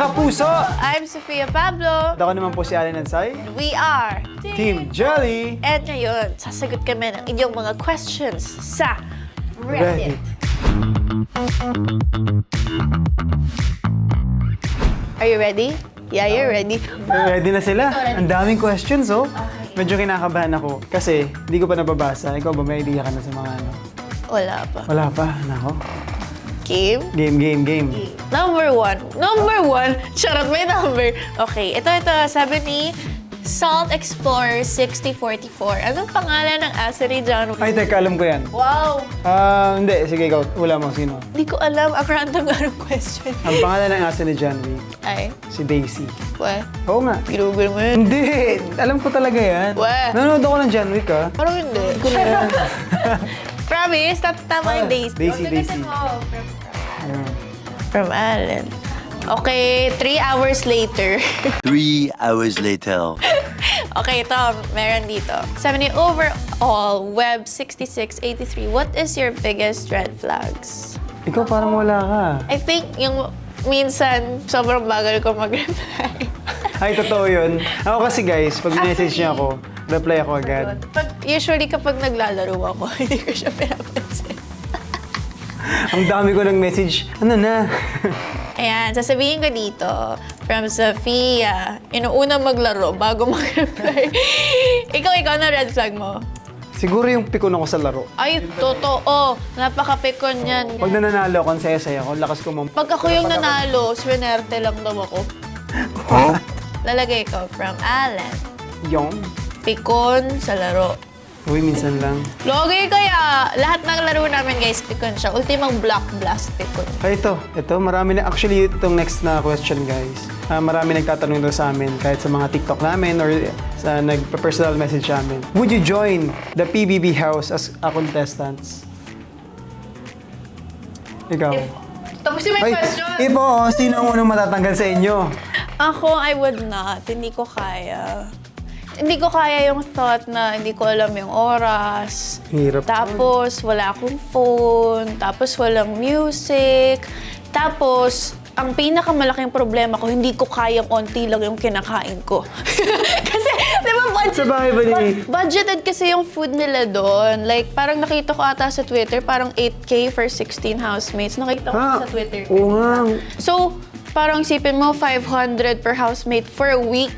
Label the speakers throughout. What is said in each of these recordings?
Speaker 1: Kapuso!
Speaker 2: I'm Sofia Pablo.
Speaker 1: At ako naman po si Allen Ansay.
Speaker 2: We are
Speaker 1: Team Jelly!
Speaker 2: At ngayon, sasagot kami ng inyong mga questions sa Reddit. Are you ready? Yeah, you're ready.
Speaker 1: Ready na sila? Ang daming questions, oh. Medyo kinakabahan ako. Kasi, hindi ko pa nababasa. Ikaw ba, may idea ka na sa mga ano?
Speaker 2: Wala pa.
Speaker 1: Wala pa. Nako.
Speaker 2: Game?
Speaker 1: Game.
Speaker 2: Number one. Charot, may number. Okay, ito. Sabi ni Salt Explorer 6044. Anong pangalan ng aso ni John Wick?
Speaker 1: Ay, teka, alam ko yan.
Speaker 2: Wow!
Speaker 1: Hindi. Sige, ikaw. Wala mo. Sino?
Speaker 2: Hindi ko alam. Ang random question.
Speaker 1: Ang pangalan ng aso ni John Wick,
Speaker 2: Ay,
Speaker 1: si Daisy.
Speaker 2: what?
Speaker 1: Oo nga.
Speaker 2: Ginugol mo yun?
Speaker 1: Hindi! Alam ko talaga yan.
Speaker 2: Weh.
Speaker 1: Nanonood ako ng John Wick, ah.
Speaker 2: Parang hindi. Hindi ko na yan. Promise, tama yung Daisy.
Speaker 1: Daisy. Ayun.
Speaker 2: From Allen. Okay, 3 hours later.
Speaker 3: 3 hours later.
Speaker 2: Okay, ito, meron dito. Sabi ni overall, Web6683, what is your biggest red flags?
Speaker 1: Ikaw parang wala ka.
Speaker 2: I think yung minsan, sobrang bagal ko mag-reply.
Speaker 1: Ay, totoo yun. Ako kasi guys, pag message niya ako, reply ako agad.
Speaker 2: Usually kapag naglalaro ako, hindi ko siya pinapansin.
Speaker 1: Ang dami ko ng message. Ano na?
Speaker 2: Ayan, sasabihin ko dito, from Sofia, inuuna maglaro bago mag-reply. ikaw na red flag mo.
Speaker 1: Siguro yung pikon ako sa laro.
Speaker 2: Ay, totoo. Napaka-pikon yan.
Speaker 1: Pag nananalo ako, ang saya-saya ako, lakas ko
Speaker 2: Pag ako yung nanalo, swinerte lang daw ako.
Speaker 3: Huh?
Speaker 2: Lalagay ko, from Allen.
Speaker 1: Yung?
Speaker 2: Pikon sa laro.
Speaker 1: Uy, minsan lang.
Speaker 2: Logay kaya, lahat ng laro namin guys, pikon siya. Ultimang Block Blast pikon.
Speaker 1: Ay, ito, marami na. Actually, itong next na question, guys. Marami nagtatanong daw sa amin, kahit sa mga TikTok namin or sa nagpa-personal message sa amin. Would you join the PBB house as a contestant? Ikaw.
Speaker 2: Tapos yung may question.
Speaker 1: Ipo, sino ang unang matatanggal sa inyo?
Speaker 2: Ako, I would not. Hindi ko kaya. Hindi ko kaya yung thought na hindi ko alam yung oras.
Speaker 1: Hirap.
Speaker 2: Tapos, wala akong phone. Tapos, walang music. Tapos, ang pinakamalaking problema ko, hindi ko kayang onti lang yung kinakain ko. Kasi, di ba,
Speaker 1: Sa bahay ba ni?
Speaker 2: budgeted kasi yung food nila doon. Like, parang nakita ko ata sa Twitter, parang 8K for 16 housemates. Nakita ko sa Twitter.
Speaker 1: Oo nga.
Speaker 2: So, parang isipin mo, 500 per housemate for a week.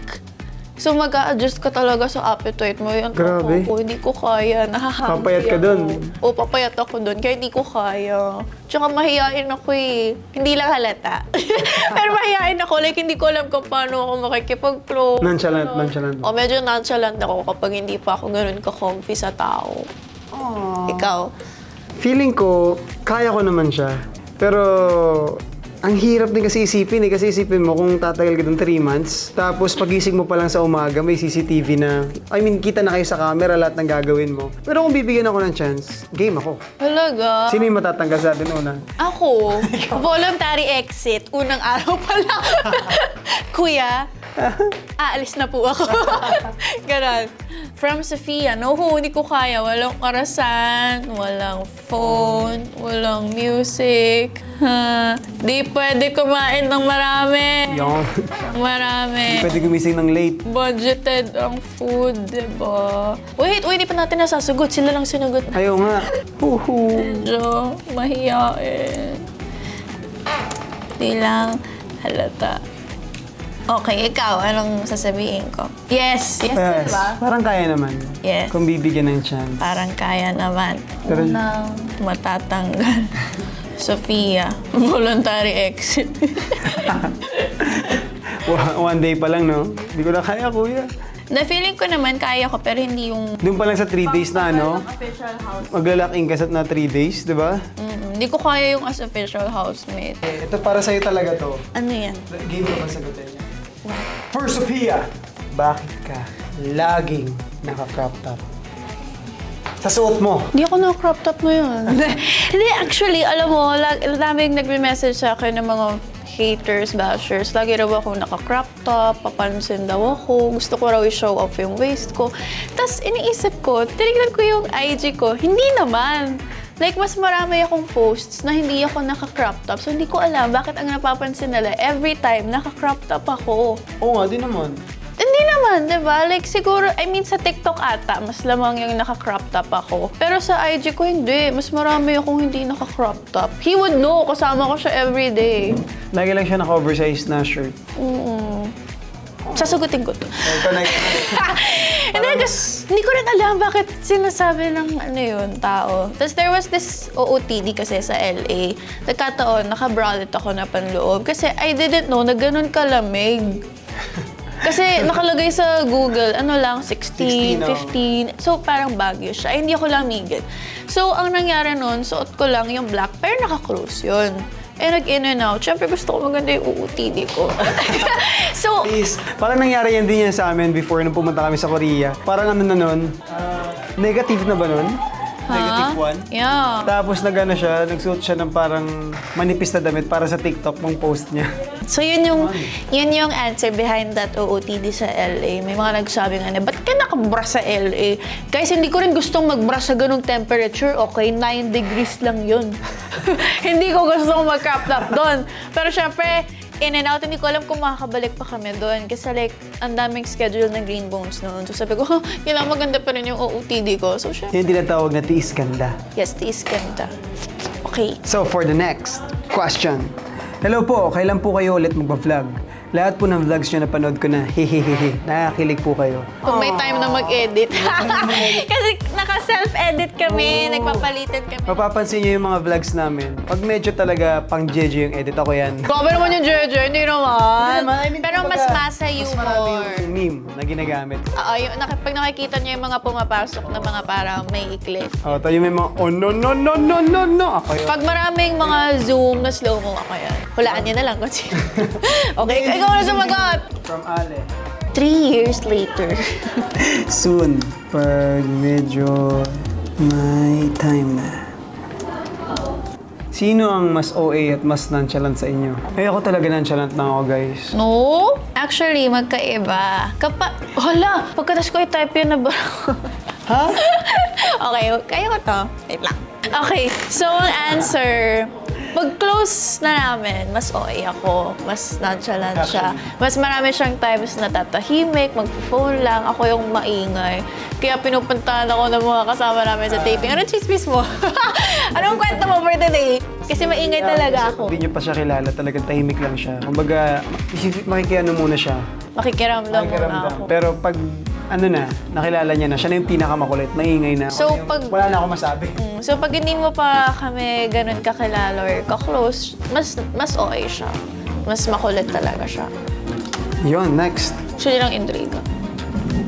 Speaker 2: So, mag-a-adjust ka talaga sa appetite mo. Yung
Speaker 1: Grabe.
Speaker 2: ko, hindi ko kaya. Nahahangin
Speaker 1: Papayat ka
Speaker 2: ako.
Speaker 1: dun.
Speaker 2: Oo, papayat ako dun. Kaya hindi ko kaya. Tsaka mahihain ako eh. Hindi lang halata. Pero mahihain ako. Like, hindi ko alam kung paano ako makikipag-flow.
Speaker 1: Nonchalant.
Speaker 2: O, medyo nonchalant ako kapag hindi pa ako ganun ka-comfy sa tao. Ikaw?
Speaker 1: Feeling ko, kaya ko naman siya. Pero, ang hirap din kasi isipin eh. Kasi isipin mo kung tatagal ka doon 3 months. Tapos pagising mo pa lang sa umaga, may CCTV na, kita na kayo sa camera lahat ng gagawin mo. Pero kung bibigyan ako ng chance, game ako.
Speaker 2: Talaga?
Speaker 1: Sino yung matatanggal sa atin una?
Speaker 2: Ako, voluntary exit. Unang araw pa lang. Kuya, aalis na po ako. Ganon. From Sofia, no, hindi ko kaya. Walang karasan, walang phone, walang music. Di pwede kumain ng marami.
Speaker 1: Yung.
Speaker 2: Marami.
Speaker 1: Pwede gumising ng late.
Speaker 2: Budgeted ang food, diba? Wait, hindi pa natin nasasagot. Sila lang sinagot.
Speaker 1: Ayaw nga. Huhu.
Speaker 2: Medyo mahiyain. Di lang halata. Okay, ikaw, anong sasabihin ko? Yes,
Speaker 1: Yes.
Speaker 2: diba?
Speaker 1: Parang kaya naman.
Speaker 2: Yes.
Speaker 1: Kung bibigyan ng chance.
Speaker 2: Parang kaya naman.
Speaker 1: Pero-
Speaker 2: Unang matatanggal. Sofia, voluntary exit.
Speaker 1: One day pa lang, no? Hindi ko na kaya, kuya.
Speaker 2: Na-feeling ko naman kaya ko, pero hindi yung
Speaker 1: Doon pa lang sa 3 days na, ano?
Speaker 2: official house.
Speaker 1: Maglalak-in ka sa na 3 days, di ba?
Speaker 2: Hindi ko kaya yung as official housemate.
Speaker 1: Ito para sa'yo talaga to.
Speaker 2: Ano yan?
Speaker 1: Game ko ba sagutin niya? For Sophia, bakit ka laging naka-crop top? Sa suot mo.
Speaker 2: Hindi ako na-crop top ngayon. Hindi, actually, alam mo, daming nagme-message sa akin ng mga haters, bashers. Lagi raw ako naka-crop top, papansin daw ako, gusto ko raw i-show off yung waist ko. Tapos iniisip ko, tinignan ko yung IG ko, hindi naman. Like, mas marami akong posts na hindi ako naka-crop top. So, hindi ko alam bakit ang napapansin nila every time naka-crop top ako.
Speaker 1: Oo nga, di naman.
Speaker 2: Hindi naman, di ba? Like, siguro, I mean, sa TikTok ata, mas lamang yung naka-crop top ako. Pero sa IG ko, hindi. Mas marami akong hindi naka-crop top. He would know, kasama ko siya everyday.
Speaker 1: Lagi lang siya naka-oversized na shirt.
Speaker 2: Sasagutin ko to.
Speaker 1: Ito na
Speaker 2: Hindi, kasi hindi ko rin alam bakit sinasabi ng ano yun, tao. Tapos there was this OOTD kasi sa LA. Nagkataon, naka-bralette ako na panloob. Kasi I didn't know na ganun kalamig. Kasi nakalagay sa Google, ano lang, 16, 15. So, parang bagyo siya. Ay, hindi ako lamigin. So, ang nangyari nun, suot ko lang yung black, pero naka-close yun. Eh, nag-in and out. Siyempre, gusto ko maganda yung UUTD ko. So,
Speaker 1: Please, parang nangyari yan din yan sa amin before nung pumunta kami sa Korea. Parang ano na nun, negative na ba nun? Negative 1?
Speaker 2: yeah.
Speaker 1: Tapos nag-ano siya, nagsuot siya ng parang manipis na damit para sa TikTok mong post niya.
Speaker 2: So, yun yung answer behind that OOTD sa LA. May mga nagsabing, ba't ka nakabra sa LA? Guys, hindi ko rin gustong magbra sa ganung temperature. Okay, 9 degrees lang yun. Hindi ko gustong mag-crop top doon. Pero syempre, in and out, hindi ko alam kung makakabalik pa kami doon. Kasi like, ang daming schedule ng Green Bones noon. So sabi ko, kailangan maganda pa rin yung OOTD ko. So syempre,
Speaker 1: Yung tinatawag na tiis ganda.
Speaker 2: yes, tiis ganda. Okay.
Speaker 1: So for the next question. Hello po, kailan po kayo ulit magpa-vlog? Lahat po ng vlogs nyo napanood ko na hehehehe. Nakakilig po kayo.
Speaker 2: Kung may time na mag-edit. Kasi naka-self-edit kami, nagpapalitan kami.
Speaker 1: Mapapansin nyo yung mga vlogs namin. Pag medyo talaga pang jeje yung edit, ako yan.
Speaker 2: Grabe naman yung Jojo, hindi naman.
Speaker 1: I mean,
Speaker 2: Pero mas
Speaker 1: kumbaga,
Speaker 2: masa
Speaker 1: mas marami
Speaker 2: humor.
Speaker 1: yung meme na ginagamit.
Speaker 2: Oo, pag nakikita niyo yung mga pumapasok na mga parang may ikli.
Speaker 1: Oh, tayo may mga, oh no, no, no, no, no, no. Ako yun.
Speaker 2: Pag maraming mga zoom na slow-mo ako yan, hulaan niyo na lang kung sino. Okay, ikaw na sumagot!
Speaker 1: From Ale.
Speaker 2: 3 years later.
Speaker 1: Soon, pag medyo may time na. Sino ang mas OA at mas nonchalant sa inyo? Ay, ako talaga nonchalant na ako, guys.
Speaker 2: No? Actually, magkaiba. Hala! Pagkatas ko i-type yun na ba?
Speaker 1: Ha?
Speaker 2: Okay, kaya ko to. Wait lang. Okay, so ang answer, pag close na namin, mas OA ako, mas nonchalant siya. Mas marami siyang times na tatahimik, magpo-phone lang, ako yung maingay. Kaya pinupuntahan ako ng mga kasama namin sa taping. Ano chismis mo? Anong kwento mo for today? Kasi maingay talaga ako.
Speaker 1: Hindi niyo pa siya kilala, talagang tahimik lang siya. Kumbaga, makikiano muna siya.
Speaker 2: Makikiramdam muna ako.
Speaker 1: Pero pag, ano na, nakilala niya na, siya na yung pinakamakulit, maingay na.
Speaker 2: So,
Speaker 1: Yung
Speaker 2: pag-
Speaker 1: wala na ako masabi.
Speaker 2: So pag hindi mo pa kami ganun kakilala or ka-close, mas OA siya. Mas makulit talaga siya.
Speaker 1: Yon, next.
Speaker 2: Actually lang intriga.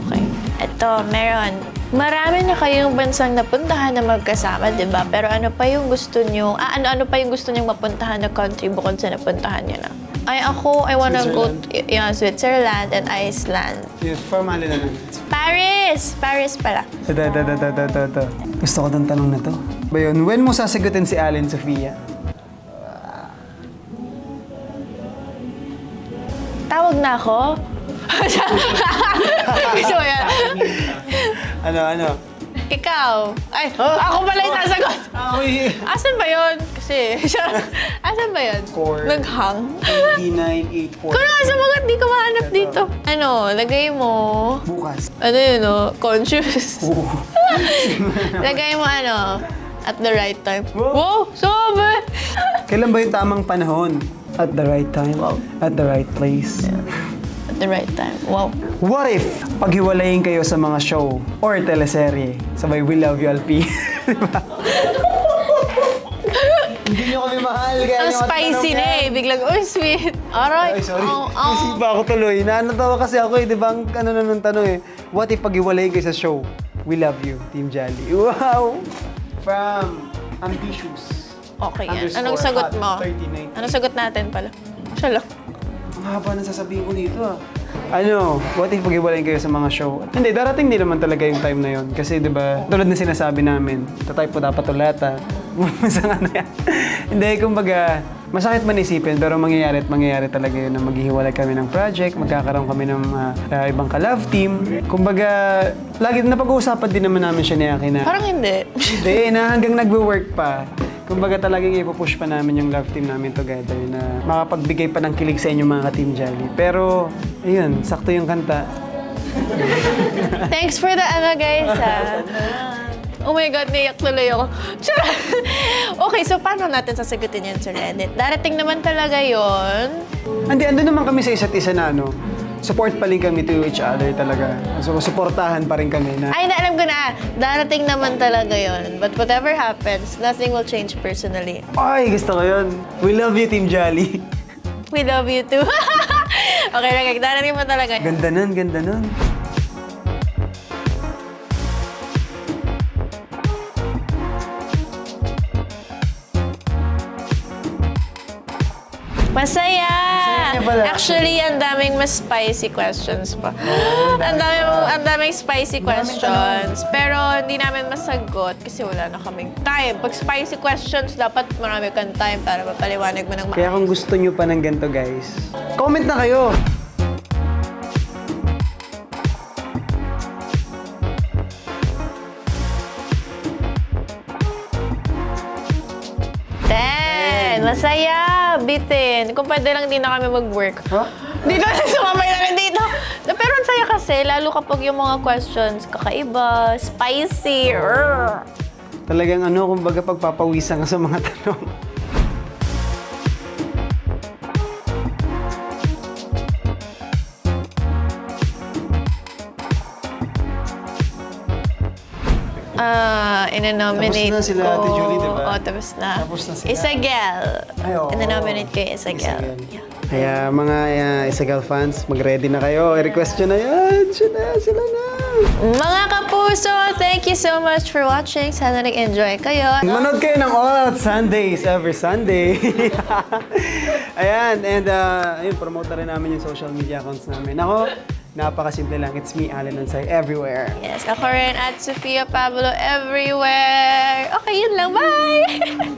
Speaker 2: Okay. Ito, meron. Marami na kayong bansang napuntahan na magkasama, di ba? Pero ano pa yung gusto nyo, ano pa yung gusto nyo mapuntahan na country bukod sa napuntahan nyo na? Ay, ako, I wanna go to Switzerland and Iceland.
Speaker 1: Yes, formally na lang.
Speaker 2: Paris! Paris pala.
Speaker 1: Ito. Gusto ko tong tanong na to. Ba yun, when mo sasagutin si Allen Sofia?
Speaker 2: Tawag na ako? Gusto mo yan?
Speaker 1: Ano?
Speaker 2: Ikaw. Ay, ako pala yung sasagot.
Speaker 1: Ako'y
Speaker 2: Asan ba yun? Kasi, asan ba yun?
Speaker 1: Four.
Speaker 2: Naghang?
Speaker 1: 8984.
Speaker 2: Kung nga sumagot, di ko mahanap dito. Ano, lagay mo,
Speaker 1: Bukas.
Speaker 2: ano yun, no? Conscious.
Speaker 1: Oo.
Speaker 2: Lagay mo, ano, at the right time.
Speaker 1: Wow.
Speaker 2: Wow, sabi!
Speaker 1: Kailan ba yung tamang panahon? At the right time? At the right place?
Speaker 2: At the right time. Wow.
Speaker 1: What if paghiwalayin kayo sa mga show or teleserye? Sabay, we love you, Alpi. Diba? Hindi nyo kami mahal. Kaya
Speaker 2: Ang
Speaker 1: nyo
Speaker 2: spicy na eh. Biglang, oh, sweet. Aray.
Speaker 1: Ay, sorry.
Speaker 2: Oh,
Speaker 1: Kasi ba ako tuloy? Nanatawa kasi ako eh. Di ba? Ang ano na ng tanong eh. What if paghiwalayin kayo sa show? We love you, Team Jolly. Wow! From Ambitious.
Speaker 2: Okay yan.
Speaker 1: Underscore
Speaker 2: Anong sagot
Speaker 1: hot
Speaker 2: mo?
Speaker 1: 39.
Speaker 2: Anong sagot natin pala? Siya lang.
Speaker 1: Ang haba na sasabihin ko dito ah. Ano, what if pag-iwalayin kayo sa mga show? Hindi, darating din naman talaga yung time na yon. Kasi di ba, tulad na sinasabi namin, tatay po dapat ulata. Masang ano yan. Hindi, kumbaga, Masakit man isipin, pero mangyayari at mangyayari talaga yun na maghihiwalay kami ng project, magkakaroon kami ng ibang ka-love team. Kumbaga, lagi napag-uusapan din naman namin siya ni Aki na,
Speaker 2: Parang hindi.
Speaker 1: hindi, na hanggang nagwo-work pa. Kumbaga talagang ipupush pa namin yung love team namin together na makapagbigay pa ng kilig sa inyo mga ka-Team Jolly. Pero, ayun, sakto yung kanta.
Speaker 2: Thanks for the guys, Oh my God, naiyak tuloy ako. Charot! Okay, so paano natin sasagutin yun sa Reddit? Darating naman talaga yon.
Speaker 1: Hindi, ando naman kami sa isa't isa na support pa rin kami to each other talaga. So, supportahan pa rin kami na.
Speaker 2: Ay, alam ko na. Darating naman talaga yon. But whatever happens, nothing will change personally.
Speaker 1: Ay, gusto ko yun. We love you, Team Jolly.
Speaker 2: We love you too. Okay, darating mo talaga.
Speaker 1: Ganda nun, ganda nun.
Speaker 2: Masaya!
Speaker 1: niya pala.
Speaker 2: Actually, ang daming mas spicy questions pa. Ang daming spicy questions. Pero hindi namin masagot kasi wala na kaming time. Pag spicy questions, dapat marami kang time para mapaliwanag mo ng
Speaker 1: Kaya kung gusto nyo pa ng ganito, guys, comment na kayo.
Speaker 2: Masaya! Bitin! Kung pwede lang din na kami mag-work.
Speaker 1: Huh?
Speaker 2: Dito na sumamay na rin dito. Pero ang saya kasi, lalo kapag yung mga questions kakaiba, spicy.
Speaker 1: Talagang kumbaga pagpapawisan ka sa mga tanong.
Speaker 2: Ina-nominate
Speaker 1: Tapos na sila,
Speaker 2: ko.
Speaker 1: Ate Julie, diba?
Speaker 2: Oo, tapos na.
Speaker 1: Tapos na sila.
Speaker 2: Isagel.
Speaker 1: Ay, oo.
Speaker 2: Ina-nominate ko yung Isagel. Yeah.
Speaker 1: Kaya mga Isagal fans, mag-ready na kayo. I-request nyo na yan. Sila na.
Speaker 2: Mga kapuso, thank you so much for watching. Sana nag-enjoy kayo.
Speaker 1: Manood kayo ng All Out Sundays every Sunday. Ayan, and ayun, promote na rin namin yung social media accounts namin. Ako, napakasimple lang. It's me, Allen Ansay, everywhere.
Speaker 2: Yes, ako rin at Sofia Pablo everywhere. Okay, yun lang. Bye!